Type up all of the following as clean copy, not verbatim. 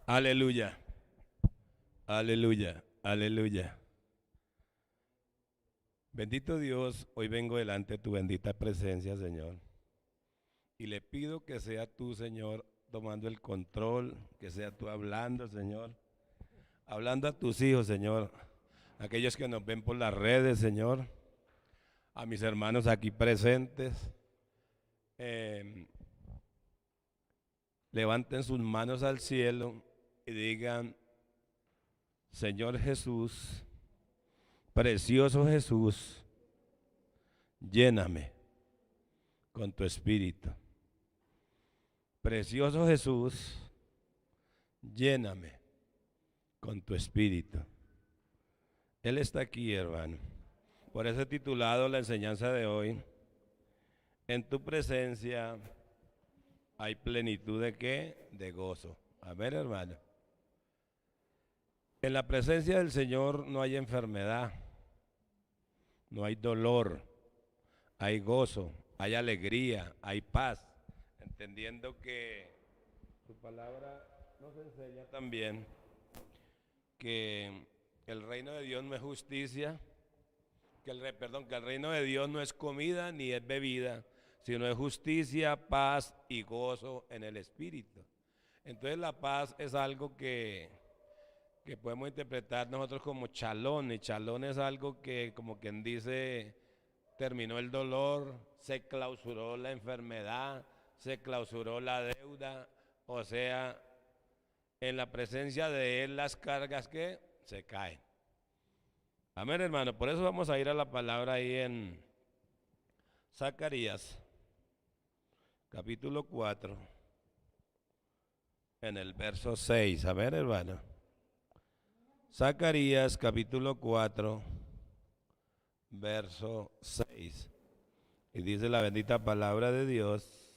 Aleluya, aleluya, aleluya. Bendito Dios, hoy vengo delante de tu bendita presencia, Señor. Y le pido que sea tú, Señor, tomando el control, que sea tú hablando, Señor. Hablando a tus hijos, Señor. Aquellos que nos ven por las redes, Señor. A mis hermanos aquí presentes. Eh, Levanten sus manos al cielo y digan, Señor Jesús, precioso Jesús, lléname con tu espíritu. Precioso Jesús, lléname con tu espíritu. Él está aquí, hermano. Por eso he titulado la enseñanza de hoy, en tu presencia hay plenitud de ¿qué? De gozo. Amén, hermano. En la presencia del Señor no hay enfermedad, no hay dolor, hay gozo, hay alegría, hay paz, entendiendo que su palabra nos enseña también que el reino de Dios no es justicia, que el reino de Dios no es comida ni es bebida, sino es justicia, paz y gozo en el Espíritu. Entonces la paz es algo que podemos interpretar nosotros como chalón, y chalón es algo que, como quien dice, terminó el dolor, se clausuró la enfermedad, se clausuró la deuda, o sea, en la presencia de Él las cargas que se caen. Amén, hermano. Por eso vamos a ir a la palabra ahí en Zacarías, capítulo 4, en el verso 6. Amén, hermano. Zacarías, capítulo 4, verso 6. Y dice la bendita palabra de Dios.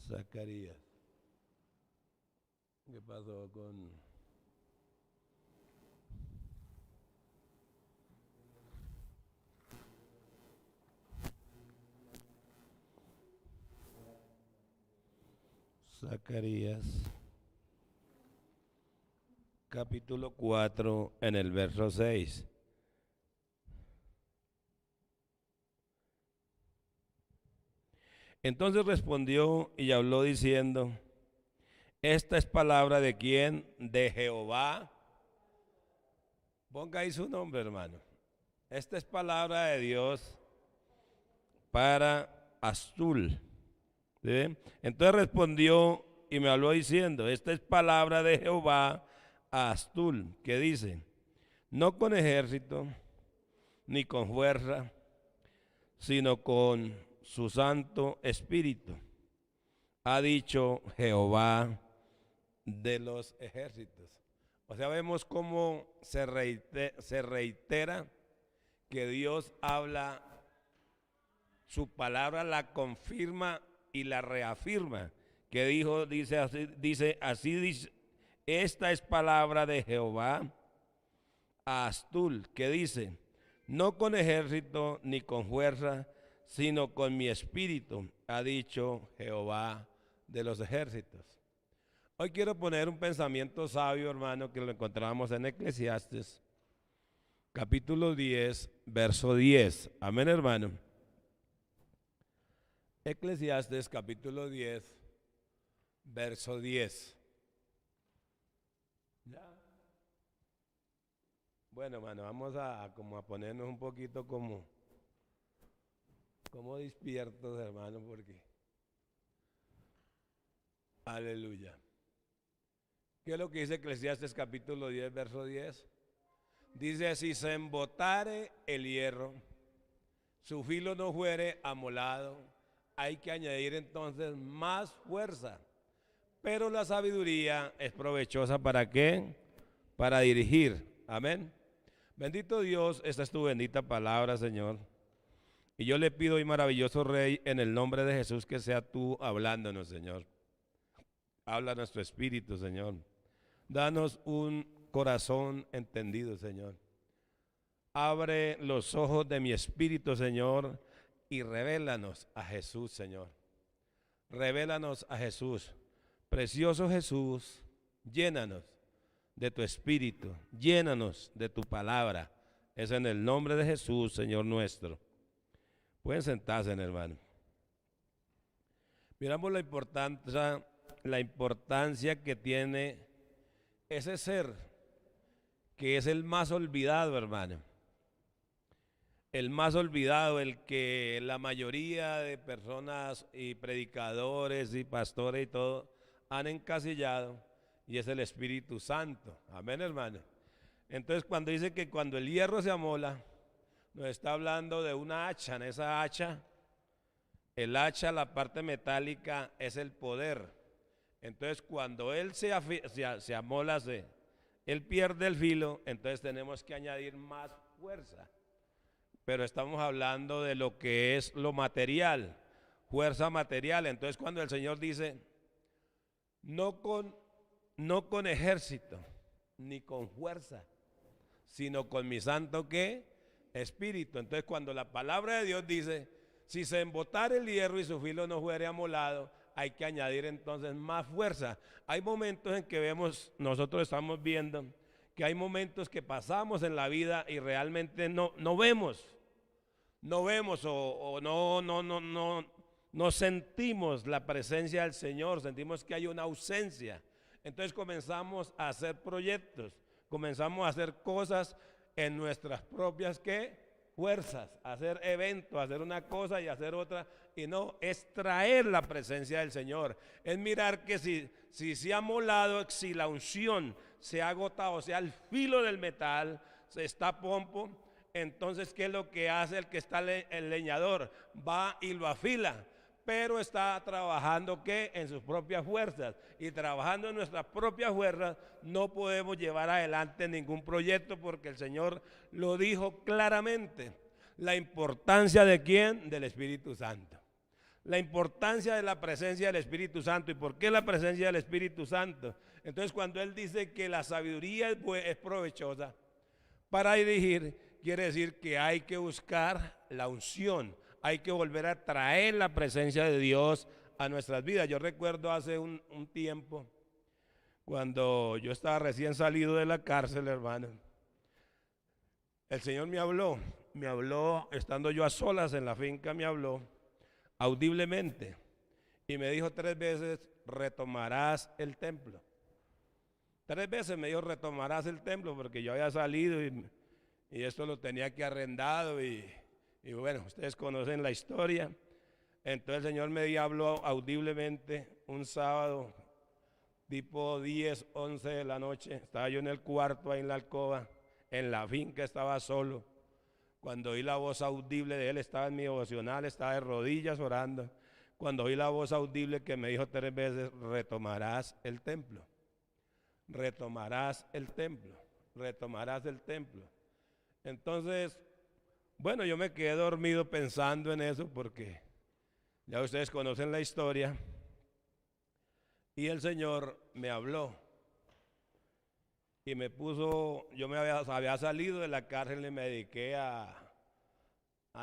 Zacarías. ¿Qué pasó con...? Zacarías, capítulo 4, en el verso 6. Entonces respondió y habló diciendo, esta es palabra de quién, de Jehová. Ponga ahí su nombre, hermano. Esta es palabra de Dios para Astul. ¿Sí? Entonces respondió y me habló diciendo, esta es palabra de Jehová a Astul, que dice, no con ejército ni con fuerza, sino con su santo espíritu, ha dicho Jehová de los ejércitos. O sea, vemos cómo se reitera que Dios habla, su palabra la confirma y la reafirma. Que dice así, esta es palabra de Jehová a Astul, que dice, no con ejército ni con fuerza, sino con mi espíritu, ha dicho Jehová de los ejércitos. Hoy quiero poner un pensamiento sabio, hermano, que lo encontramos en Eclesiastes, capítulo 10, verso 10. Amén, hermano. Eclesiastes, capítulo 10, verso 10. ¿Ya? Bueno, hermano, vamos como a ponernos un poquito como despiertos, hermano, porque... Aleluya. ¿Qué es lo que dice Eclesiastes capítulo 10, verso 10? Dice, si se embotare el hierro, su filo no fuere amolado, hay que añadir entonces más fuerza. Pero la sabiduría es provechosa ¿para qué? Para dirigir. Amén. Bendito Dios, esta es tu bendita palabra, Señor. Y yo le pido hoy, maravilloso Rey, en el nombre de Jesús, que sea tú hablándonos, Señor. Habla a nuestro espíritu, Señor. Danos un corazón entendido, Señor. Abre los ojos de mi espíritu, Señor, y revélanos a Jesús, Señor. Revélanos a Jesús. Precioso Jesús, llénanos de tu espíritu, llénanos de tu palabra. Es en el nombre de Jesús, Señor nuestro. Pueden sentarse, hermano. Miramos la importancia que tiene ese ser que es el más olvidado, hermano. El más olvidado, el que la mayoría de personas y predicadores y pastores y todo han encasillado, y es el Espíritu Santo. Amén, hermano. Entonces, cuando dice que cuando el hierro se amola, nos está hablando de una hacha. En esa hacha, el hacha, la parte metálica, es el poder. Entonces, cuando él se amola, él pierde el filo, entonces tenemos que añadir más fuerza. Pero estamos hablando de lo que es lo material, fuerza material. Entonces, cuando el Señor dice, no con ejército, ni con fuerza, sino con mi santo, ¿qué? Espíritu. Entonces, cuando la palabra de Dios dice, si se embotara el hierro y su filo no fuera amolado, hay que añadir entonces más fuerza. Hay momentos en que nosotros estamos viendo que hay momentos que pasamos en la vida y realmente no vemos o no sentimos la presencia del Señor, sentimos que hay una ausencia. Entonces comenzamos a hacer proyectos, comenzamos a hacer cosas en nuestras propias fuerzas, hacer eventos, hacer una cosa y hacer otra, y no, es traer la presencia del Señor, es mirar que si se ha molado, si la unción se ha agotado, o sea, el filo del metal se está pompo, entonces, ¿qué es lo que hace el leñador? Va y lo afila, pero está trabajando en sus propias fuerzas, y trabajando en nuestras propias fuerzas no podemos llevar adelante ningún proyecto, porque el Señor lo dijo claramente. La importancia de ¿quién? Del Espíritu Santo. La importancia de la presencia del Espíritu Santo. ¿Y por qué la presencia del Espíritu Santo? Entonces, cuando Él dice que la sabiduría es provechosa para dirigir, quiere decir que hay que buscar la unción, hay que volver a traer la presencia de Dios a nuestras vidas. Yo recuerdo hace un tiempo, cuando yo estaba recién salido de la cárcel, hermano, el Señor me habló estando yo a solas en la finca, me habló audiblemente y me dijo 3 veces, retomarás el templo. 3 veces me dijo, retomarás el templo, porque yo había salido y esto lo tenía que arrendado y bueno, ustedes conocen la historia. Entonces el Señor me habló audiblemente un sábado, tipo 10, 11 de la noche. Estaba yo en el cuarto, ahí en la alcoba, en la finca, estaba solo. Cuando oí la voz audible de Él, estaba en mi devocional, estaba de rodillas orando. Cuando oí la voz audible que me dijo 3 veces, retomarás el templo. Retomarás el templo. Retomarás el templo. Entonces, bueno, yo me quedé dormido pensando en eso, porque ya ustedes conocen la historia. Y el Señor me habló y me puso, yo había salido de la cárcel y me dediqué a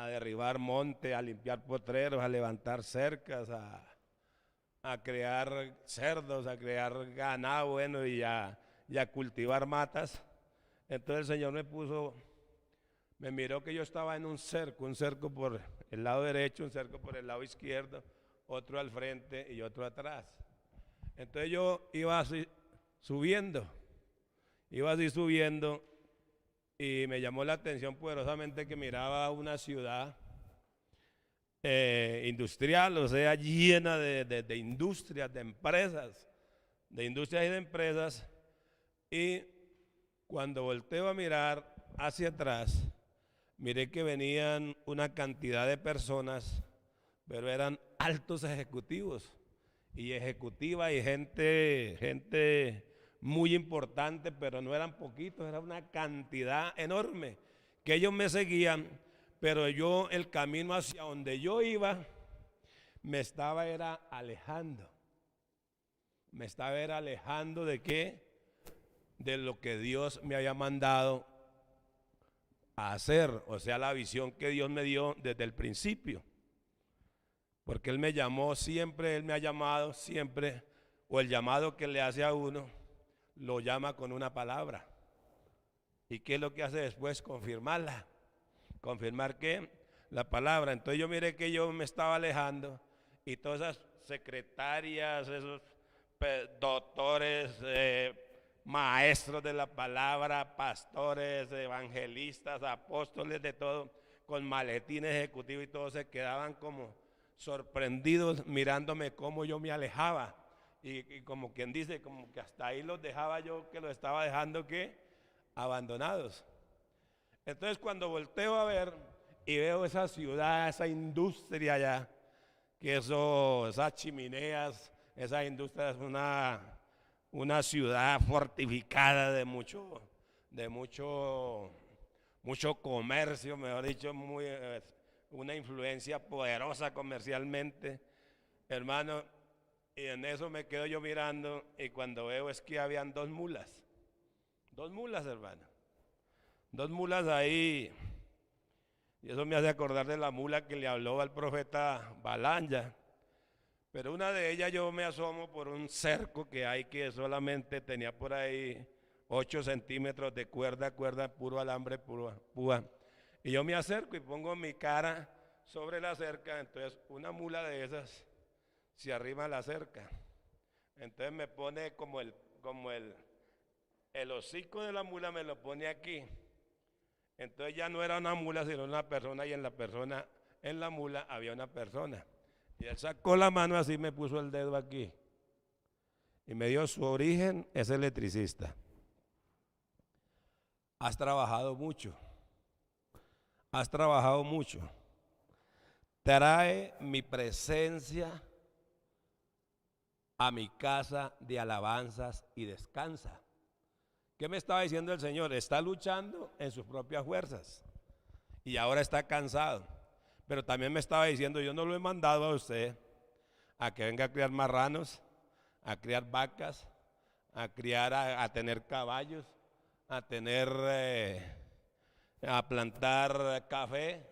derribar monte, a limpiar potreros, a levantar cercas, a crear cerdos, a crear ganado, bueno, y a cultivar matas. Entonces el Señor me miró que yo estaba en un cerco por el lado derecho, un cerco por el lado izquierdo, otro al frente y otro atrás. Entonces yo iba así subiendo y me llamó la atención poderosamente que miraba una ciudad industrial, o sea, llena de industrias, de empresas y de empresas, y cuando volteo a mirar hacia atrás, miré que venían una cantidad de personas, pero eran altos ejecutivos y ejecutivas y gente muy importante, pero no eran poquitos, era una cantidad enorme que ellos me seguían, pero el camino hacia donde yo iba me estaba alejando. Me estaba alejando ¿de qué? De lo que Dios me había mandado a hacer, o sea, la visión que Dios me dio desde el principio. porque Él me llamó siempre, Él me ha llamado siempre, o el llamado que le hace a uno, lo llama con una palabra. ¿Y qué es lo que hace después? Confirmarla. ¿Confirmar qué? La palabra. Entonces yo miré que yo me estaba alejando y todas esas secretarias, esos doctores, maestros de la palabra, pastores, evangelistas, apóstoles, de todo, con maletines ejecutivos y todos se quedaban como sorprendidos mirándome cómo yo me alejaba. Y como quien dice, como que hasta ahí los dejaba yo, que los estaba dejando que abandonados. Entonces cuando volteo a ver y veo esa ciudad, esa industria allá, que esas chimeneas, esa industria es una ciudad fortificada de mucho comercio, mejor dicho, una influencia poderosa comercialmente, hermano. Y en eso me quedo yo mirando y cuando veo es que habían dos mulas, hermano, dos mulas ahí. Y eso me hace acordar de la mula que le habló al profeta Balaam. Pero una de ellas yo me asomo por un cerco que hay que solamente tenía por ahí 8 centímetros de cuerda, puro alambre, púa. Y yo me acerco y pongo mi cara sobre la cerca, entonces una mula de esas se arrima a la cerca. Entonces me pone como el hocico de la mula me lo pone aquí. Entonces ya no era una mula, sino una persona, y en la mula había una persona. Y él sacó la mano así, me puso el dedo aquí. Y me dio su origen, es electricista. Has trabajado mucho. Trae mi presencia a mi casa de alabanzas y descansa. ¿Qué me estaba diciendo el Señor? Está luchando en sus propias fuerzas y ahora está cansado. Pero también me estaba diciendo, yo no lo he mandado a usted a que venga a criar marranos, a criar vacas, a tener caballos, a plantar café.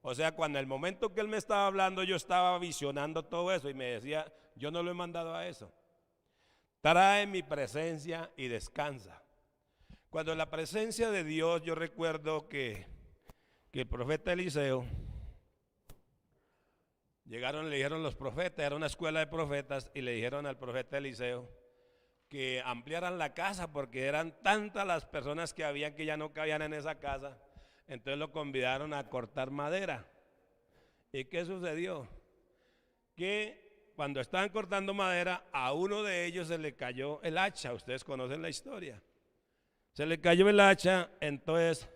O sea, cuando el momento que Él me estaba hablando, yo estaba visionando todo eso y me decía, yo no lo he mandado a eso. Trae mi presencia y descansa. Cuando en la presencia de Dios, yo recuerdo que el profeta Eliseo, llegaron, le dijeron los profetas, era una escuela de profetas, y le dijeron al profeta Eliseo que ampliaran la casa porque eran tantas las personas que habían que ya no cabían en esa casa. Entonces lo convidaron a cortar madera. ¿Y qué sucedió? Que cuando estaban cortando madera, a uno de ellos se le cayó el hacha. Ustedes conocen la historia. Se le cayó el hacha, entonces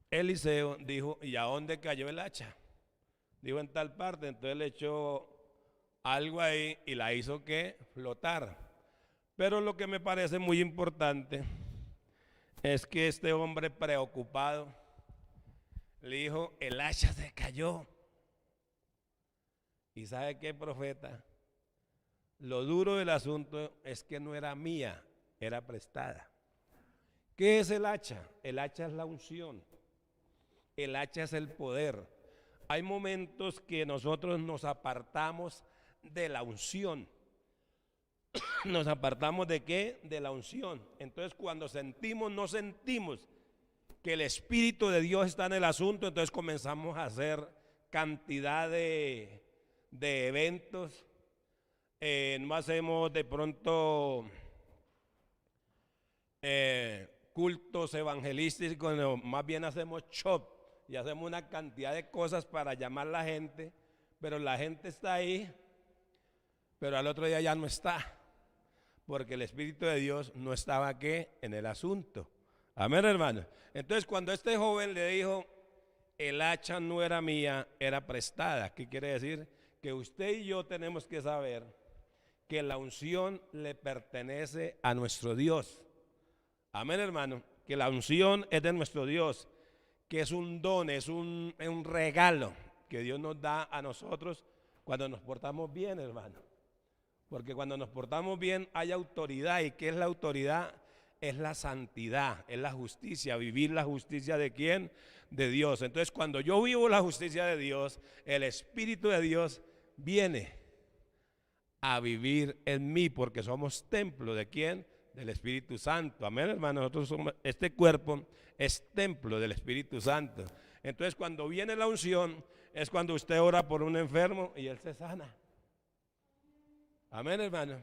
Eliseo dijo, ¿y a dónde cayó el hacha? Dijo, en tal parte. Entonces le echó algo ahí y la hizo que flotar. Pero lo que me parece muy importante es que este hombre preocupado le dijo, el hacha se cayó. ¿Y sabe qué, profeta? Lo duro del asunto es que no era mía, era prestada. ¿Qué es el hacha? El hacha es la unción. El hacha es el poder. Hay momentos que nosotros nos apartamos de la unción. ¿Nos apartamos de qué? De la unción. Entonces cuando no sentimos que el Espíritu de Dios está en el asunto, entonces comenzamos a hacer cantidad de eventos. No hacemos de pronto cultos evangelísticos, no, más bien hacemos shop y hacemos una cantidad de cosas para llamar a la gente, pero la gente está ahí, pero al otro día ya no está, porque el Espíritu de Dios no estaba aquí en el asunto. Amén, hermano. Entonces cuando este joven le dijo, el hacha no era mía, era prestada, ¿qué quiere decir? Que usted y yo tenemos que saber que la unción le pertenece a nuestro Dios. Amén, hermano. Que la unción es de nuestro Dios, que es un don, es un regalo que Dios nos da a nosotros cuando nos portamos bien, hermano. Porque cuando nos portamos bien hay autoridad. ¿Y qué es la autoridad? es la santidad, es la justicia, vivir la justicia ¿de quién? De Dios. Entonces cuando yo vivo la justicia de Dios, el Espíritu de Dios viene a vivir en mí, porque somos templo ¿de quién? Del Espíritu Santo. Amén, hermano. Nosotros somos, este cuerpo es templo del Espíritu Santo. Entonces cuando viene la unción, es cuando usted ora por un enfermo y él se sana. Amén, hermano.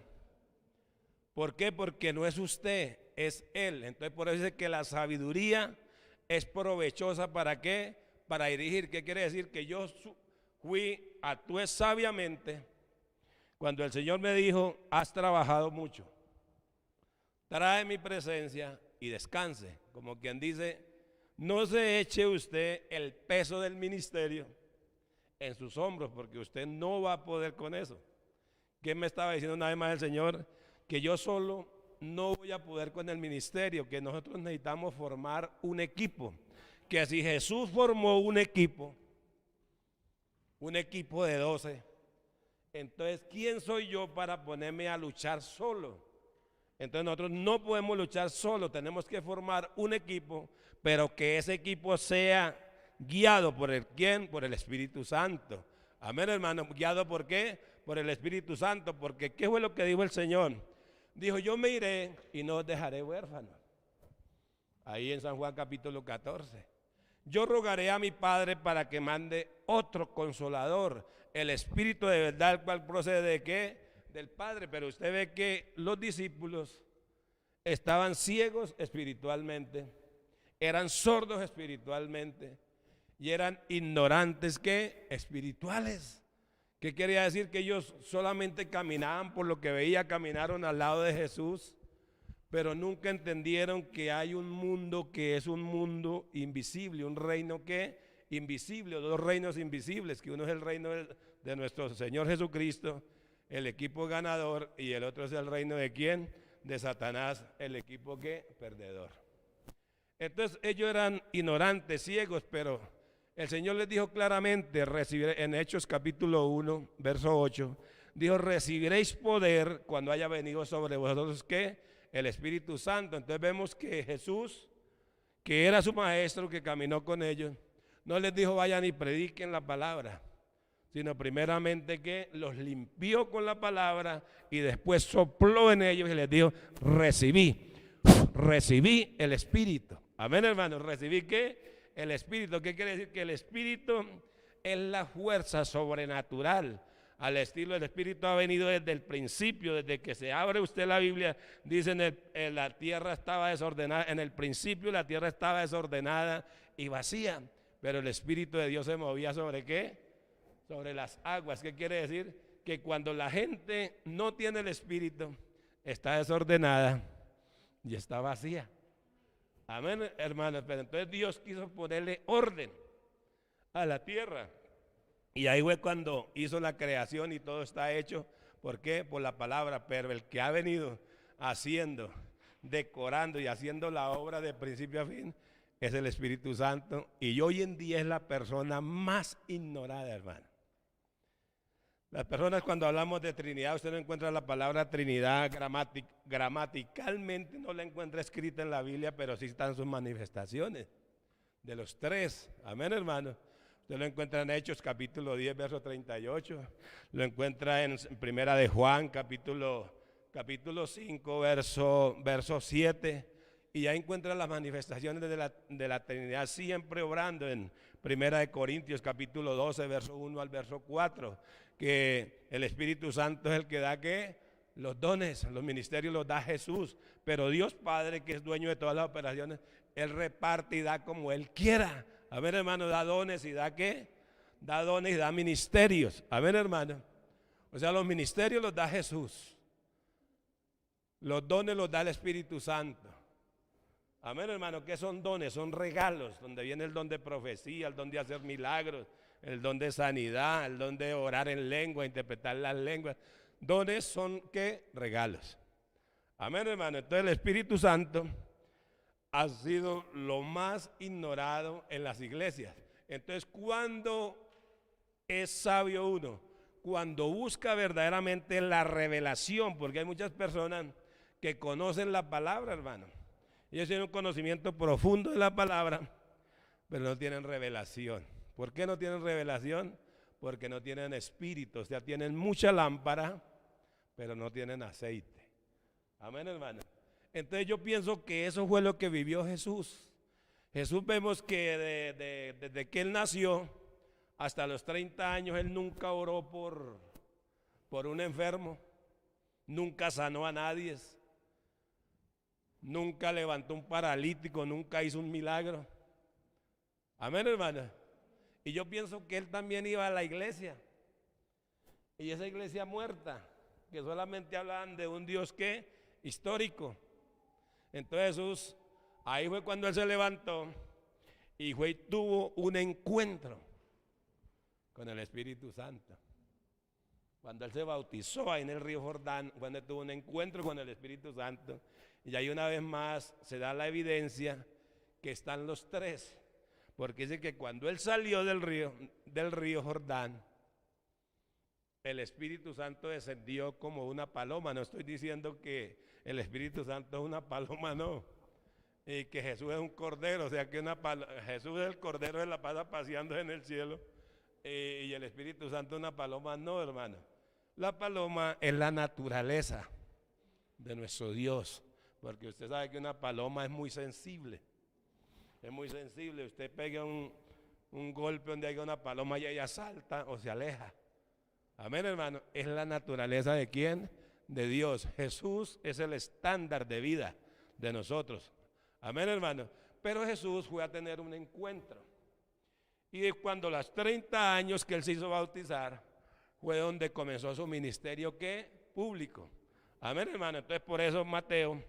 ¿Por qué? Porque no es usted, es él. Entonces por eso dice que la sabiduría es provechosa. ¿Para qué? Para dirigir. ¿Qué quiere decir? Que yo actué sabiamente cuando el Señor me dijo: has trabajado mucho, trae mi presencia y descanse. Como quien dice, no se eche usted el peso del ministerio en sus hombros, porque usted no va a poder con eso. ¿Qué me estaba diciendo una vez más el Señor? Que yo solo no voy a poder con el ministerio, que nosotros necesitamos formar un equipo. Que si Jesús formó un equipo de 12, entonces ¿quién soy yo para ponerme a luchar solo? Entonces nosotros no podemos luchar solo, tenemos que formar un equipo, pero que ese equipo sea guiado por el ¿quién? Por el Espíritu Santo. Amén, hermano. ¿Guiado por qué? Por el Espíritu Santo. Porque ¿qué fue lo que dijo el Señor? Dijo: yo me iré y no os dejaré huérfanos. Ahí en San Juan capítulo 14. Yo rogaré a mi Padre para que mande otro consolador, el Espíritu de verdad, el cual procede ¿de qué? Del Padre. Pero usted ve que los discípulos estaban ciegos espiritualmente, eran sordos espiritualmente y eran ignorantes ¿qué? Espirituales. ¿Qué quería decir? Que ellos solamente caminaban por lo que veía, caminaron al lado de Jesús, pero nunca entendieron que hay un mundo que es un mundo invisible, un reino que invisible, dos reinos invisibles, que uno es el reino de nuestro Señor Jesucristo, el equipo ganador, y el otro es el reino de ¿quién? De Satanás, el equipo que perdedor. Entonces ellos eran ignorantes, ciegos, pero el Señor les dijo claramente, en Hechos capítulo 1, verso 8, dijo: recibiréis poder cuando haya venido sobre vosotros ¿qué? El Espíritu Santo. Entonces vemos que Jesús, que era su maestro, que caminó con ellos, no les dijo: vayan y prediquen la palabra, sino primeramente que los limpió con la palabra y después sopló en ellos y les dijo: recibí el Espíritu. Amén, hermanos. ¿Recibí qué? El Espíritu. ¿Qué quiere decir? Que el Espíritu es la fuerza sobrenatural. Al estilo del Espíritu ha venido desde el principio, desde que se abre usted la Biblia, dice la tierra estaba desordenada, en el principio la tierra estaba desordenada y vacía, pero el Espíritu de Dios se movía ¿sobre qué? Sobre las aguas. ¿Qué quiere decir? Que cuando la gente no tiene el Espíritu, está desordenada y está vacía. Amén, hermanos. Pero entonces Dios quiso ponerle orden a la tierra. Y ahí fue cuando hizo la creación y todo está hecho. ¿Por qué? Por la palabra. Pero el que ha venido haciendo, decorando y haciendo la obra de principio a fin es el Espíritu Santo. Y hoy en día es la persona más ignorada, hermano. Las personas, cuando hablamos de Trinidad, usted no encuentra la palabra Trinidad gramaticalmente, no la encuentra escrita en la Biblia, pero sí están sus manifestaciones de los tres. Amén, hermano. Usted lo encuentra en Hechos capítulo 10, verso 38. Lo encuentra en Primera de Juan capítulo 5, verso 7. Y ya encuentra las manifestaciones de la Trinidad siempre obrando en Primera de Corintios capítulo 12, verso 1 al verso 4. Que el Espíritu Santo es el que da ¿qué? Los dones, los ministerios los da Jesús. Pero Dios Padre, que es dueño de todas las operaciones, Él reparte y da como Él quiera. A ver, hermano, da dones y da ¿qué? Da dones y da ministerios. A ver, hermano. O sea, los ministerios los da Jesús. Los dones los da el Espíritu Santo. Amén, hermano. ¿Qué son dones? Son regalos, donde viene el don de profecía, el don de hacer milagros, el don de sanidad, el don de orar en lengua, interpretar las lenguas. Dones son ¿qué? Regalos. Amén, hermano. Entonces el Espíritu Santo ha sido lo más ignorado en las iglesias. Entonces, ¿cuándo es sabio uno? Cuando busca verdaderamente la revelación, porque hay muchas personas que conocen la palabra, hermano, Ellos tienen un conocimiento profundo de la palabra, pero no tienen revelación. ¿Por qué no tienen revelación? Porque no tienen espíritu, o sea, tienen mucha lámpara, pero no tienen aceite. Amén, hermano. Entonces yo pienso que eso fue lo que vivió Jesús. Jesús vemos que desde que Él nació hasta los 30 años, Él nunca oró por un enfermo, nunca sanó a nadie, nunca levantó un paralítico, nunca hizo un milagro. Amén, hermano. Y yo pienso que Él también iba a la iglesia, y esa iglesia muerta, que solamente hablaban de un Dios que histórico. Entonces Jesús, ahí fue cuando Él se levantó y fue y tuvo un encuentro con el Espíritu Santo. Cuando Él se bautizó ahí en el río Jordán, cuando tuvo un encuentro con el Espíritu Santo, y ahí una vez más se da la evidencia que están los tres, porque dice que cuando Él salió del río Jordán, el Espíritu Santo descendió como una paloma. No estoy diciendo que el Espíritu Santo es una paloma, no, y que Jesús es un cordero, o sea que Jesús es el cordero de la paz paseando en el cielo, y el Espíritu Santo es una paloma, no, hermano. La paloma es la naturaleza de nuestro Dios, porque usted sabe que una paloma es muy sensible. Es muy sensible. Usted pega un golpe donde haya una paloma y ella salta o se aleja. Amén, hermano. Es la naturaleza de ¿quién? De Dios. Jesús es el estándar de vida de nosotros. Amén, hermano. Pero Jesús fue a tener un encuentro. Y cuando los 30 años que Él se hizo bautizar, fue donde comenzó su ministerio, ¿qué? Público. Amén, hermano. Entonces por eso Mateo,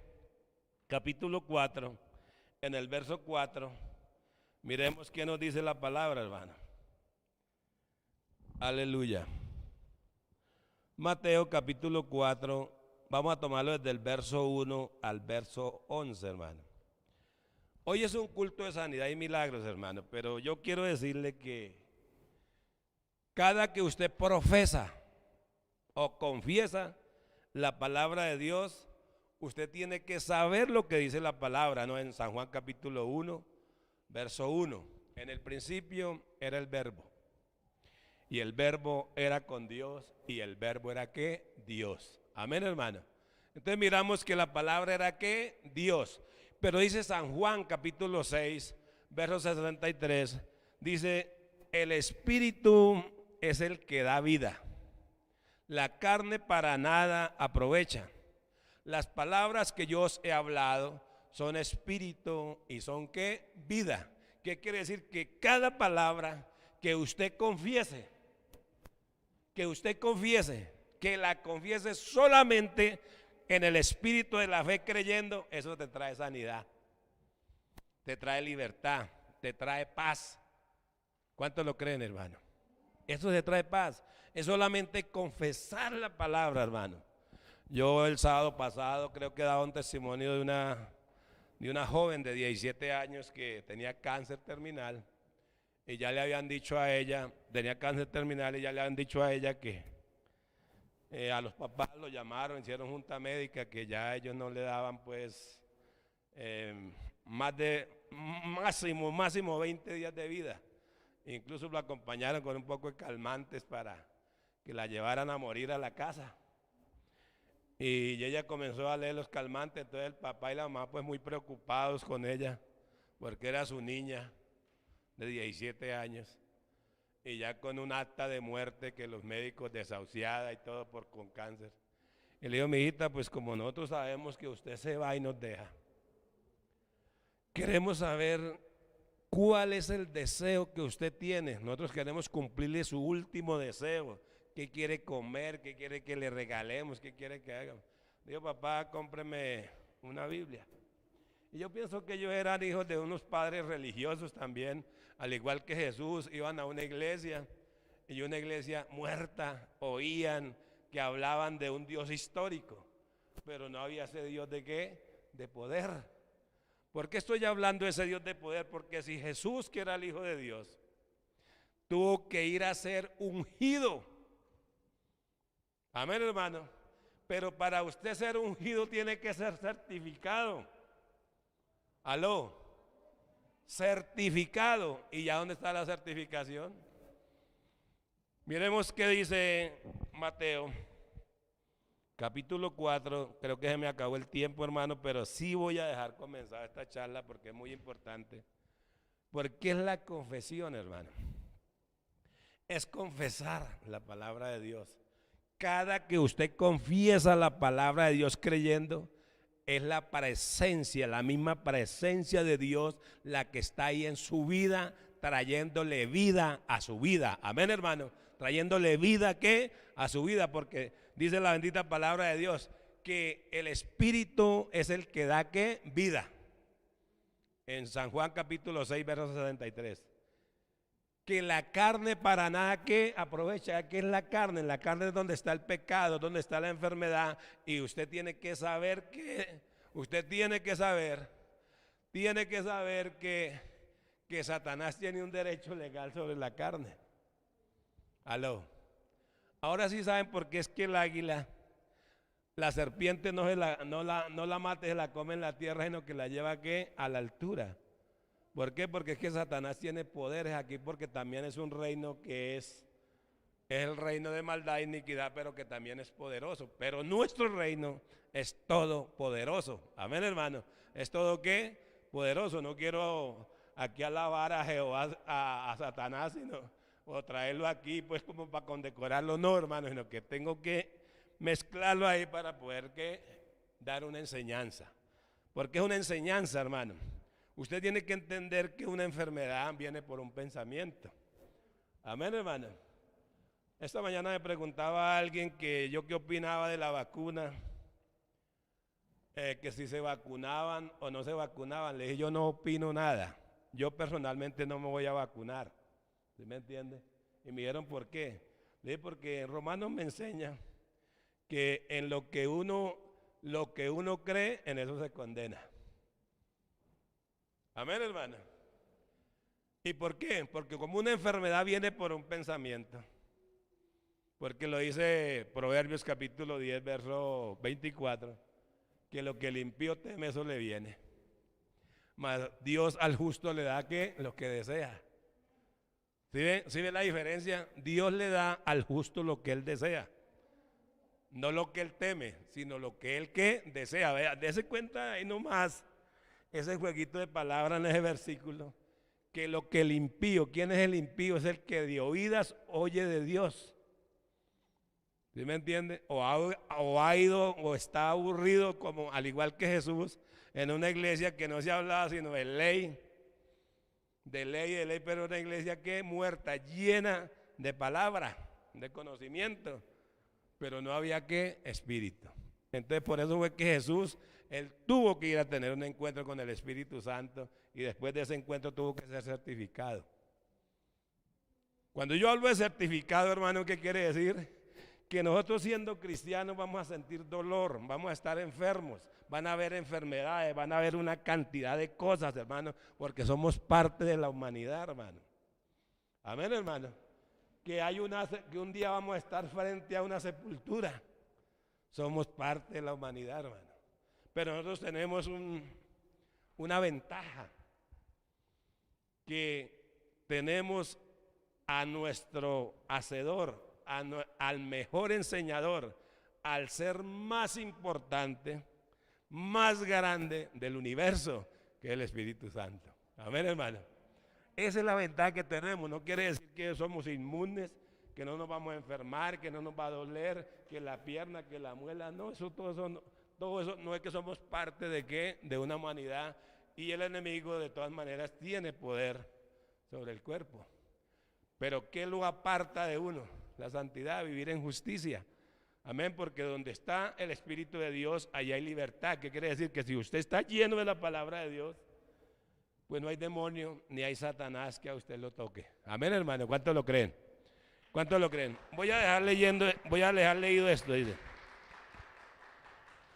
capítulo 4, en el verso 4, miremos qué nos dice la palabra, hermano. Aleluya. Mateo capítulo 4, vamos a tomarlo desde el verso 1 al verso 11, hermano. Hoy es un culto de sanidad y milagros, hermano, pero yo quiero decirle que cada que usted profesa o confiesa la palabra de Dios, usted tiene que saber lo que dice la palabra, ¿no? En San Juan capítulo 1, verso 1. En el principio era el verbo, y el verbo era con Dios, y el verbo era ¿qué? Dios. Amén, hermano. Entonces miramos que la palabra era ¿qué? Dios. Pero dice San Juan capítulo 6, verso 63, dice, el Espíritu es el que da vida. La carne para nada aprovecha. Las palabras que yo os he hablado son espíritu y son ¿qué? Vida. ¿Qué quiere decir? Que cada palabra que usted confiese, que la confiese solamente en el espíritu de la fe creyendo, eso te trae sanidad, te trae libertad, te trae paz. ¿Cuántos lo creen, hermano? Eso te trae paz. Es solamente confesar la palabra, hermano. Yo el sábado pasado creo que daba un testimonio de una joven de 17 años que tenía cáncer terminal, y ya le habían dicho a ella, tenía cáncer terminal, y ya le habían dicho a ella que a los papás lo llamaron, hicieron junta médica, que ya ellos no le daban pues máximo 20 días de vida. Incluso lo acompañaron con un poco de calmantes para que la llevaran a morir a la casa. Y ella comenzó a leer los calmantes, entonces el papá y la mamá pues muy preocupados con ella, porque era su niña de 17 años, y ya con un acta de muerte que los médicos desahuciada y todo con cáncer. Y le digo, mi hijita, pues como nosotros sabemos que usted se va y nos deja, queremos saber cuál es el deseo que usted tiene. Nosotros queremos cumplirle su último deseo. ¿Qué quiere comer? ¿Qué quiere que le regalemos? ¿Qué quiere que haga? Digo, papá, cómpreme una Biblia. Y yo pienso que ellos eran hijos de unos padres religiosos también, al igual que Jesús, iban a una iglesia, y una iglesia muerta, oían que hablaban de un Dios histórico, pero no había ese Dios de ¿qué? De poder. ¿Por qué estoy hablando de ese Dios de poder? Porque si Jesús, que era el Hijo de Dios, tuvo que ir a ser ungido. Amén, hermano. Pero para usted ser ungido tiene que ser certificado. Aló, certificado. ¿Y ya dónde está la certificación? Miremos qué dice Mateo, capítulo 4. Creo que se me acabó el tiempo, hermano, pero sí voy a dejar comenzar esta charla porque es muy importante. Porque es la confesión, hermano. Es confesar la palabra de Dios. Cada que usted confiesa la palabra de Dios creyendo, es la presencia, la misma presencia de Dios la que está ahí en su vida, trayéndole vida a su vida. Amén, hermano. Trayéndole vida, ¿qué? A su vida, porque dice la bendita palabra de Dios que el Espíritu es el que da, ¿qué? Vida. En San Juan capítulo 6, verso 63. Que la carne para nada que aprovecha. ¿Qué es la carne? La carne es donde está el pecado, donde está la enfermedad. Y usted tiene que saber que, que Satanás tiene un derecho legal sobre la carne. Aló. Ahora sí saben por qué es que el águila, la serpiente no la mata, se la come en la tierra, sino que la lleva ¿qué? A la altura. ¿Por qué? Porque es que Satanás tiene poderes aquí, porque también es un reino que es el reino de maldad e iniquidad, pero que también es poderoso. Pero nuestro reino es todopoderoso. Amén, hermano. ¿Es todo qué? Poderoso. No quiero aquí alabar a Jehová, a Satanás, sino o traerlo aquí pues como para condecorarlo, no, hermano, sino que tengo que mezclarlo ahí para poder ¿qué? Dar una enseñanza. Porque es una enseñanza, hermano. Usted tiene que entender que una enfermedad viene por un pensamiento. Amén, hermano. Esta mañana me preguntaba a alguien que yo qué opinaba de la vacuna, que si se vacunaban o no se vacunaban. Le dije, yo no opino nada. Yo personalmente no me voy a vacunar. ¿Sí me entiende? Y me dijeron, ¿por qué? Le dije, porque en Romanos me enseña que en lo que uno cree, en eso se condena. Amén, hermano. ¿Y por qué? Porque como una enfermedad viene por un pensamiento. Porque lo dice Proverbios capítulo 10, verso 24, que lo que el impío teme, eso le viene. Mas Dios al justo le da ¿qué? Lo que desea. ¿Sí ve la diferencia? Dios le da al justo lo que él desea. No lo que él teme, sino lo que él ¿qué? Desea. Vea, dése cuenta ahí nomás ese jueguito de palabras en ese versículo, que lo que el impío, ¿quién es el impío? Es el que de oídas oye de Dios. ¿Sí me entiende? O ha ido o está aburrido, como al igual que Jesús, en una iglesia que no se hablaba sino de ley, pero una iglesia que muerta, llena de palabra, de conocimiento, pero no había que espíritu. Entonces por eso fue que Jesús, él tuvo que ir a tener un encuentro con el Espíritu Santo y después de ese encuentro tuvo que ser certificado. Cuando yo hablo de certificado, hermano, ¿qué quiere decir? Que nosotros siendo cristianos vamos a sentir dolor, vamos a estar enfermos, van a haber enfermedades, van a haber una cantidad de cosas, hermano, porque somos parte de la humanidad, hermano. Amén, hermano. Que un día vamos a estar frente a una sepultura. Somos parte de la humanidad, hermano. Pero nosotros tenemos una ventaja, que tenemos a nuestro hacedor, al mejor enseñador, al ser más importante, más grande del universo, que es el Espíritu Santo. Amén, hermano. Esa es la ventaja que tenemos. No quiere decir que somos inmunes, que no nos vamos a enfermar, que no nos va a doler, que la pierna, que la muela. No, todo eso no es que somos parte de qué, de una humanidad, y el enemigo de todas maneras tiene poder sobre el cuerpo. Pero ¿qué lo aparta de uno? La santidad, vivir en justicia. Amén, porque donde está el Espíritu de Dios, allá hay libertad. ¿Qué quiere decir? Que si usted está lleno de la palabra de Dios, pues no hay demonio ni hay Satanás que a usted lo toque. Amén, hermano. ¿Cuántos lo creen? ¿Cuántos lo creen? Voy a dejar leído esto, dice.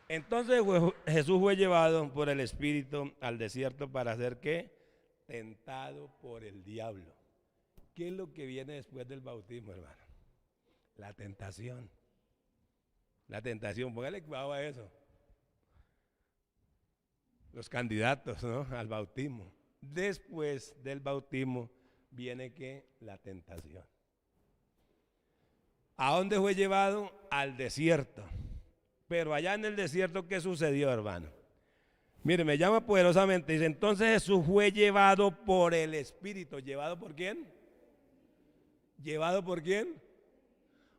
Entonces Jesús fue llevado por el Espíritu al desierto para ser ¿qué? Tentado por el diablo. ¿Qué es lo que viene después del bautismo, hermano? La tentación. La tentación, póngale cuidado a eso. los candidatos, ¿no?, al bautismo. Después del bautismo viene que la tentación. ¿A dónde fue llevado? Al desierto. Pero allá en el desierto, ¿qué sucedió, hermano? Mire, me llama poderosamente. Dice, entonces Jesús fue llevado por el Espíritu. ¿Llevado por quién? ¿Llevado por quién?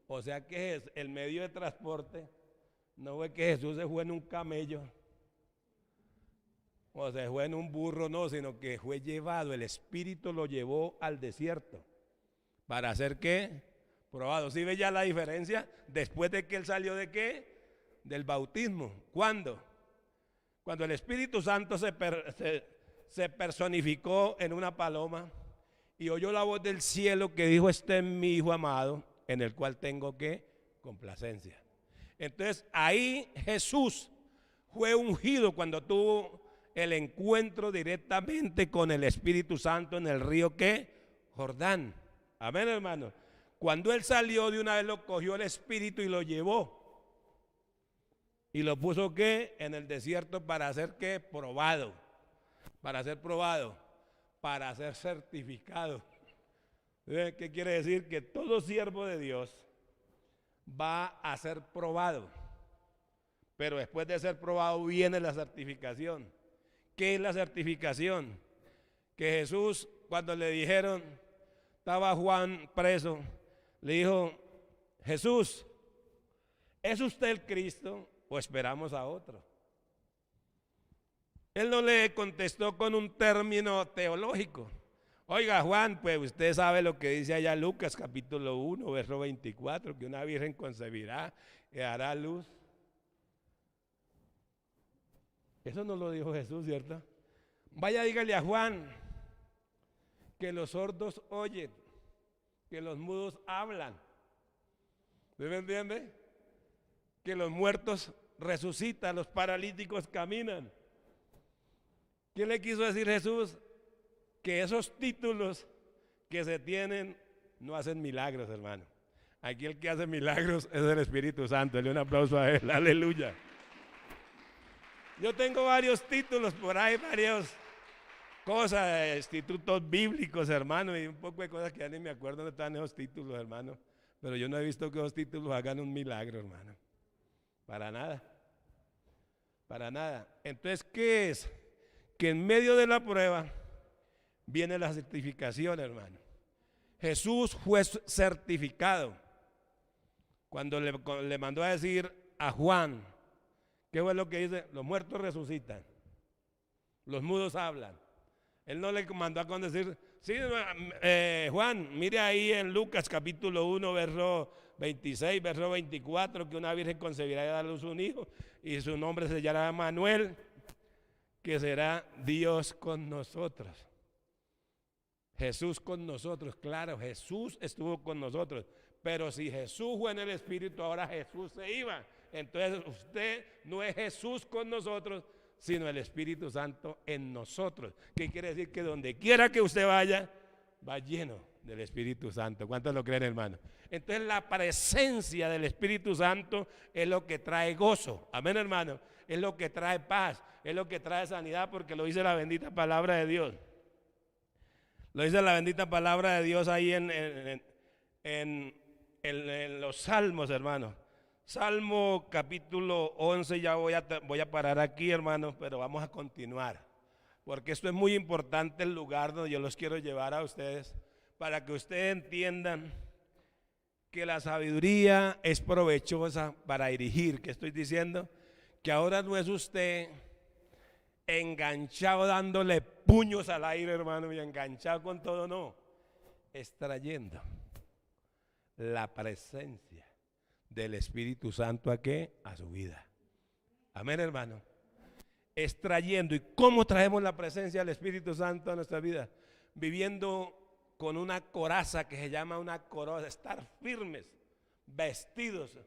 O sea que es el medio de transporte. No fue que Jesús se fue en un camello o se fue en un burro, no, sino que fue llevado. El Espíritu lo llevó al desierto. ¿Para hacer qué? Probado. ¿Sí ve ya la diferencia? Después de que él salió de qué? Del bautismo. ¿Cuándo? Cuando el Espíritu Santo se personificó en una paloma y oyó la voz del cielo que dijo, este es mi Hijo amado, en el cual tengo que complacencia. Entonces ahí Jesús fue ungido cuando tuvo el encuentro directamente con el Espíritu Santo en el río ¿qué? Jordán. Amén, hermano. Cuando él salió, de una vez lo cogió el Espíritu y lo llevó. Y lo puso ¿qué? En el desierto para ser ¿qué? Probado. Para ser probado. Para ser certificado. ¿Qué quiere decir? Que todo siervo de Dios va a ser probado. Pero después de ser probado viene la certificación. ¿Qué es la certificación? Que Jesús, cuando le dijeron, estaba Juan preso, le dijo, Jesús, ¿es usted el Cristo o esperamos a otro? Él no le contestó con un término teológico. Oiga, Juan, pues usted sabe lo que dice allá Lucas capítulo 1, verso 24, que una virgen concebirá y dará luz. Eso no lo dijo Jesús, ¿cierto? Vaya, dígale a Juan que los sordos oyen, que los mudos hablan. ¿Sí me entiende? Que los muertos resucitan, los paralíticos caminan. ¿Qué le quiso decir Jesús? Que esos títulos que se tienen no hacen milagros, hermano. Aquí el que hace milagros es el Espíritu Santo. Dale un aplauso a él, aleluya. Yo tengo varios títulos por ahí, varias cosas, institutos bíblicos, hermano, y un poco de cosas que ya ni me acuerdo dónde están esos títulos, hermano. Pero yo no he visto que esos títulos hagan un milagro, hermano. Para nada. Para nada. Entonces, ¿qué es? Que en medio de la prueba viene la certificación, hermano. Jesús fue certificado cuando le mandó a decir a Juan, ¿qué fue lo que dice? Los muertos resucitan, los mudos hablan. Él no le mandó a decir, sí, Juan, mire ahí en Lucas capítulo 1, verso 26, verso 24, que una virgen concebirá y dará a luz un hijo, y su nombre se llamará Manuel, que será Dios con nosotros. Jesús con nosotros, claro, Jesús estuvo con nosotros, pero si Jesús fue en el Espíritu, ahora Jesús se iba. Entonces usted no es Jesús con nosotros, sino el Espíritu Santo en nosotros. ¿Qué quiere decir? Que donde quiera que usted vaya, va lleno del Espíritu Santo. ¿Cuántos lo creen, hermano? Entonces la presencia del Espíritu Santo es lo que trae gozo. Amén, hermano. Es lo que trae paz, es lo que trae sanidad, porque lo dice la bendita palabra de Dios. Lo dice la bendita palabra de Dios ahí en los salmos, hermano. Salmo capítulo 11, ya voy a parar aquí, hermano, pero vamos a continuar. Porque esto es muy importante, el lugar donde yo los quiero llevar a ustedes, para que ustedes entiendan que la sabiduría es provechosa para dirigir. ¿Qué estoy diciendo? Que ahora no es usted enganchado dándole puños al aire, hermano, y enganchado con todo, no. Extrayendo la presencia del Espíritu Santo ¿a qué? A su vida. Amén, hermano. Extrayendo. ¿Y cómo traemos la presencia del Espíritu Santo a nuestra vida? Viviendo con una coraza que se llama una coraza, estar firmes, vestidos,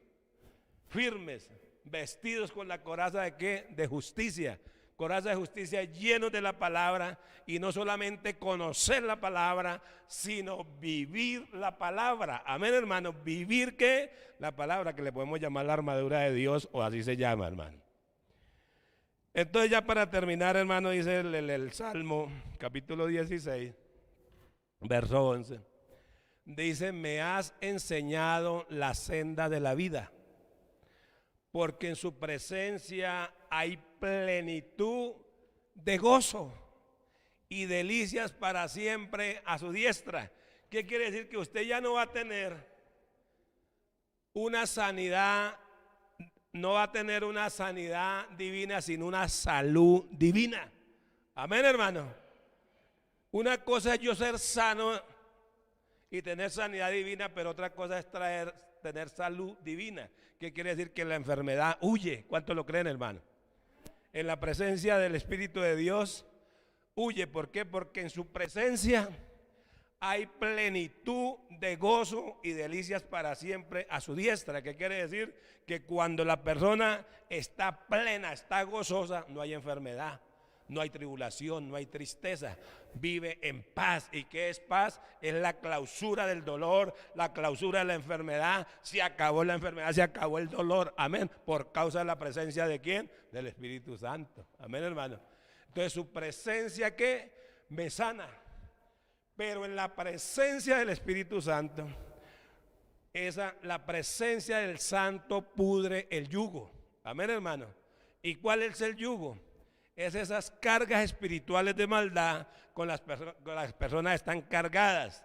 firmes, vestidos con la coraza de ¿qué? De justicia. Coraza de justicia, llenos de la palabra, y no solamente conocer la palabra, sino vivir la palabra. Amén, hermano. Vivir ¿qué? La palabra, que le podemos llamar la armadura de Dios, o así se llama, hermano. Entonces ya para terminar, hermano, dice el Salmo capítulo 16, verso 11. Dice, me has enseñado la senda de la vida, porque en su presencia hay plenitud de gozo y delicias para siempre a su diestra. ¿Qué quiere decir? Que usted ya no va a tener una sanidad, no va a tener una sanidad divina, sino una salud divina. Amén, hermano. Una cosa es yo ser sano y tener sanidad divina, pero otra cosa es tener salud divina. ¿Qué quiere decir? Que la enfermedad huye. ¿Cuántos lo creen, hermano? En la presencia del Espíritu de Dios huye. ¿Por qué? Porque en su presencia hay plenitud de gozo y delicias para siempre a su diestra. ¿Qué quiere decir? Que cuando la persona está plena, está gozosa, no hay enfermedad, no hay tribulación, no hay tristeza, vive en paz. ¿Y qué es paz? Es la clausura del dolor, la clausura de la enfermedad. Se acabó la enfermedad, se acabó el dolor, amén, por causa de la presencia de ¿quién? Del Espíritu Santo, amén, hermano. Entonces su presencia, ¿qué? Me sana. Pero en la presencia del Espíritu Santo, la presencia del Santo pudre el yugo, amén, hermano. ¿Y cuál es el yugo? Es esas cargas espirituales de maldad con las personas están cargadas.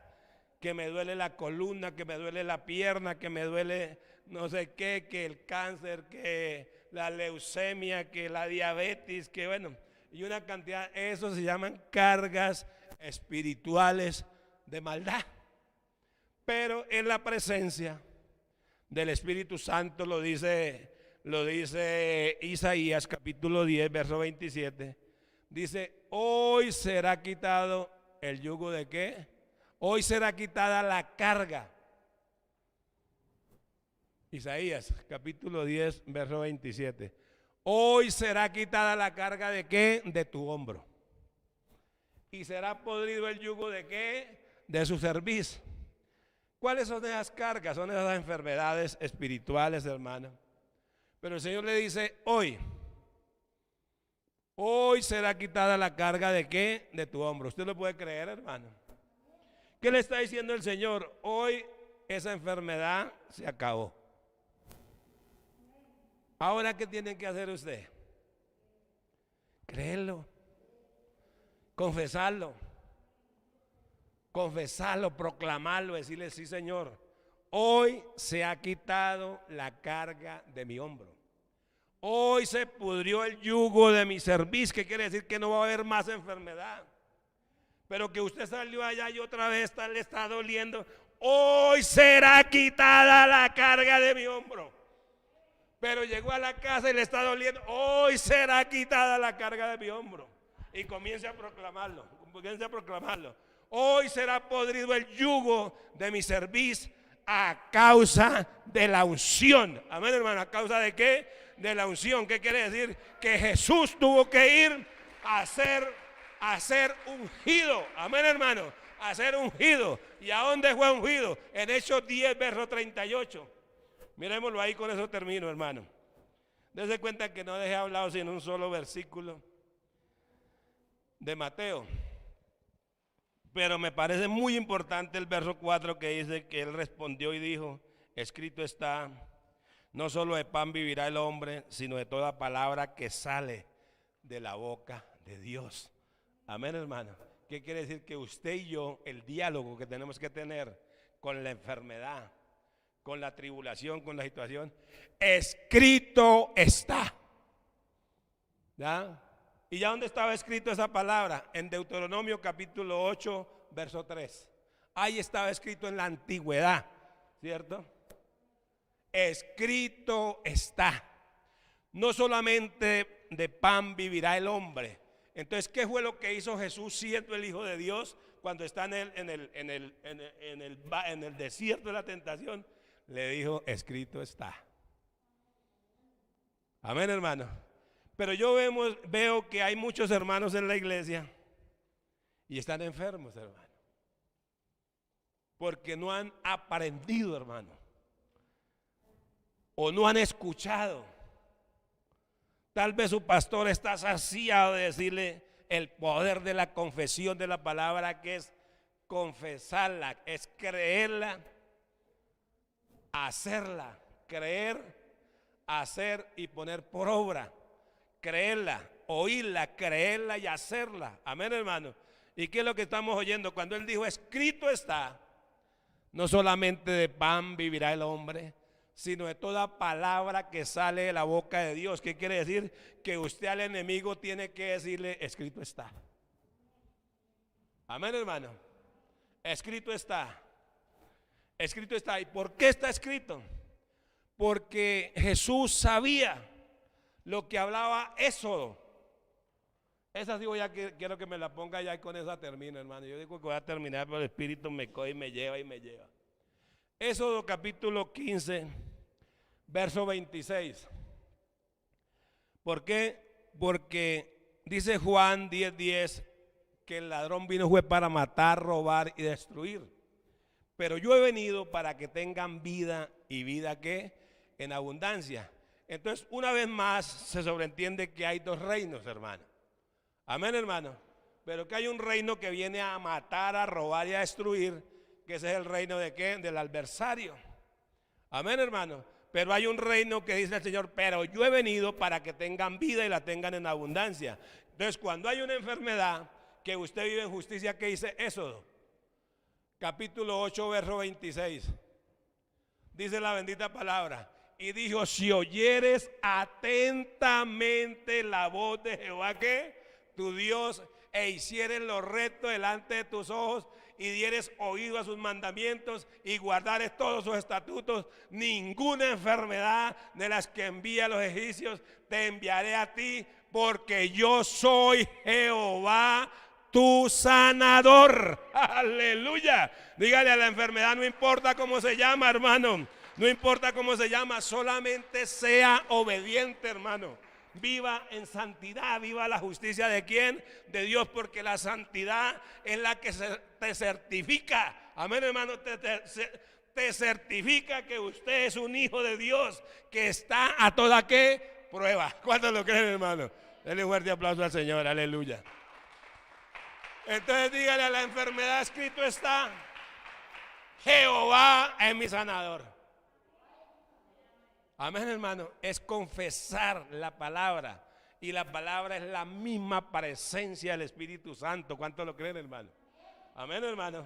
Que me duele la columna, que me duele la pierna, que me duele no sé qué, que el cáncer, que la leucemia, que la diabetes, que bueno, y una cantidad, eso se llaman cargas espirituales de maldad. Pero en la presencia del Espíritu Santo, lo dice Isaías capítulo 10, verso 27. Dice, hoy será quitado el yugo de ¿qué? Hoy será quitada la carga. Isaías capítulo 10, verso 27. Hoy será quitada la carga de ¿qué? De tu hombro. Y será podrido el yugo de ¿qué? De su cerviz. ¿Cuáles son esas cargas? Son esas enfermedades espirituales, hermano. Pero el Señor le dice, hoy será quitada la carga de ¿qué? De tu hombro. ¿Usted lo puede creer, hermano? ¿Qué le está diciendo el Señor? Hoy esa enfermedad se acabó. Ahora, ¿qué tiene que hacer usted? Créelo, confesarlo, proclamarlo, decirle, sí, Señor, hoy se ha quitado la carga de mi hombro. Hoy se pudrió el yugo de mi cerviz, que quiere decir que no va a haber más enfermedad. Pero que usted salió allá y otra vez le está doliendo. Hoy será quitada la carga de mi hombro. Pero llegó a la casa y le está doliendo. Hoy será quitada la carga de mi hombro. Y comienza a proclamarlo. Hoy será podrido el yugo de mi cerviz a causa de la unción. Amén, hermano. ¿A causa de qué? De la unción. ¿Qué quiere decir? Que Jesús tuvo que ir a ser ungido. Amén, hermano. A ser ungido. ¿Y a dónde fue ungido? En Hechos 10, verso 38. Miremoslo ahí, con eso termino, hermano. Dese cuenta que no dejé hablado sin un solo versículo de Mateo. Pero me parece muy importante el verso 4 que dice que él respondió y dijo, escrito está, no solo de pan vivirá el hombre, sino de toda palabra que sale de la boca de Dios. Amén, hermano. ¿Qué quiere decir? Que usted y yo, el diálogo que tenemos que tener con la enfermedad, con la tribulación, con la situación, escrito está. ¿Ya? ¿Y ya dónde estaba escrito esa palabra? En Deuteronomio capítulo 8, verso 3. Ahí estaba escrito en la antigüedad, ¿cierto? Escrito está. No solamente de pan vivirá el hombre. Entonces, ¿qué fue lo que hizo Jesús siendo el Hijo de Dios cuando está en el desierto de la tentación? Le dijo, escrito está. Amén, hermano. Pero yo veo que hay muchos hermanos en la iglesia y están enfermos, hermano, porque no han aprendido, hermano, o no han escuchado Tal vez su pastor está saciado de decirle el poder de la confesión de la palabra, que es confesarla, es creerla, hacerla, creer, hacer y poner por obra. Creerla, oírla, creerla y hacerla. Amén, hermano. ¿Y qué es lo que estamos oyendo? Cuando él dijo, escrito está, no solamente de pan vivirá el hombre, sino de toda palabra que sale de la boca de Dios. ¿Qué quiere decir? Que usted al enemigo tiene que decirle, escrito está. Amén, hermano. Escrito está. Escrito está. ¿Y por qué está escrito? Porque Jesús sabía lo que hablaba Éxodo. Esa sí voy a, quiero que me la ponga ya y con esa termino, hermano. Yo digo que voy a terminar, pero el Espíritu me coge y me lleva y me lleva. Éxodo capítulo 15, verso 26. ¿Por qué? Porque dice Juan 10:10 que el ladrón vino fue para matar, robar y destruir. Pero yo he venido para que tengan vida, y vida ¿qué? En abundancia. Entonces, una vez más se sobreentiende que hay dos reinos, hermano. Amén, hermano. Pero que hay un reino que viene a matar, a robar y a destruir, que ese es el reino de ¿qué? Del adversario. Amén, hermano. Pero hay un reino que dice el Señor, pero yo he venido para que tengan vida y la tengan en abundancia. Entonces, cuando hay una enfermedad, que usted vive en justicia, ¿qué dice Éxodo? Capítulo 8, verso 26. Dice la bendita palabra. Y dijo, si oyeres atentamente la voz de Jehová, ¿qué? Tu Dios, e hicieres lo recto delante de tus ojos, y dieres oído a sus mandamientos, y guardares todos sus estatutos, ninguna enfermedad de las que envía a los egipcios te enviaré a ti, porque yo soy Jehová tu sanador. Aleluya. Dígale a la enfermedad, no importa cómo se llama, hermano. No importa cómo se llama, solamente sea obediente, hermano. Viva en santidad, viva la justicia de ¿quién? De Dios, porque la santidad es la que te certifica. Amén, hermano, te certifica que usted es un hijo de Dios, que está a toda ¿qué? Prueba. ¿Cuántos lo creen, hermano? Denle un fuerte aplauso al Señor, aleluya. Entonces dígale a la enfermedad, escrito está, Jehová es mi sanador. Amén, hermano. Es confesar la palabra. Y la palabra es la misma presencia del Espíritu Santo. ¿Cuántos lo creen, hermano? Amén, hermano.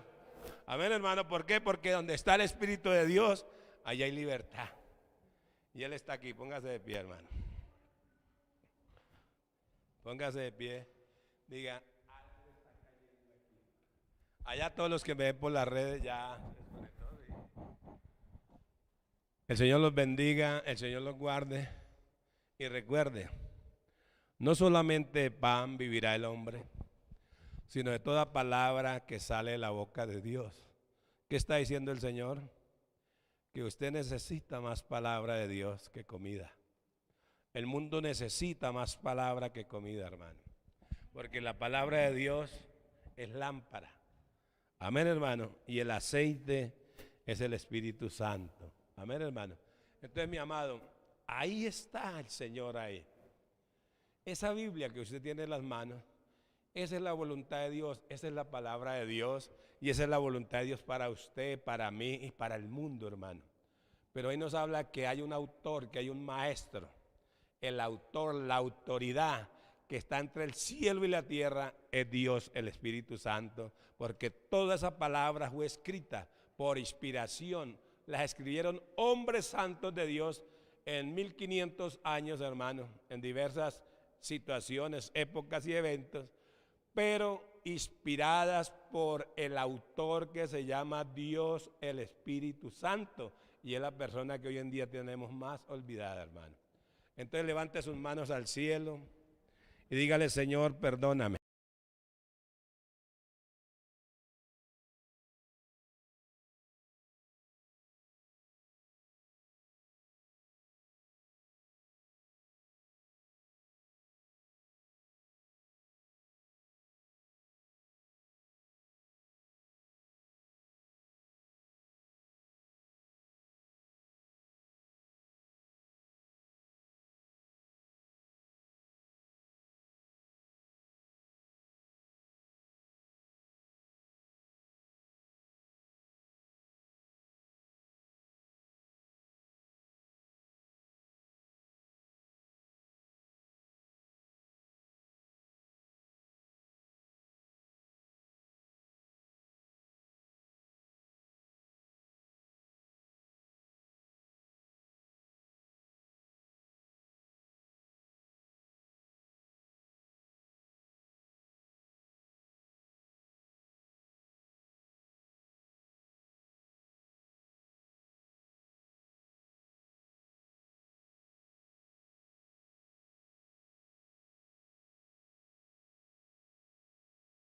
Amén, hermano. ¿Por qué? Porque donde está el Espíritu de Dios, allá hay libertad. Y Él está aquí. Póngase de pie, hermano. Póngase de pie. Diga, allá todos los que me ven por las redes ya. El Señor los bendiga, el Señor los guarde. Y recuerde, no solamente de pan vivirá el hombre, sino de toda palabra que sale de la boca de Dios. ¿Qué está diciendo el Señor? Que usted necesita más palabra de Dios que comida. El mundo necesita más palabra que comida, hermano. Porque la palabra de Dios es lámpara. Amén, hermano. Y el aceite es el Espíritu Santo. Amén, hermano. Entonces, mi amado, ahí está el Señor ahí. Esa Biblia que usted tiene en las manos, esa es la voluntad de Dios, esa es la palabra de Dios, y esa es la voluntad de Dios para usted, para mí y para el mundo, hermano. Pero ahí nos habla que hay un autor, que hay un maestro. El autor, la autoridad que está entre el cielo y la tierra es Dios, el Espíritu Santo, porque toda esa palabra fue escrita por inspiración. Las escribieron hombres santos de Dios en 1500 años, hermano, en diversas situaciones, épocas y eventos, pero inspiradas por el autor que se llama Dios, el Espíritu Santo, y es la persona que hoy en día tenemos más olvidada, hermano. Entonces levante sus manos al cielo y dígale, Señor, perdóname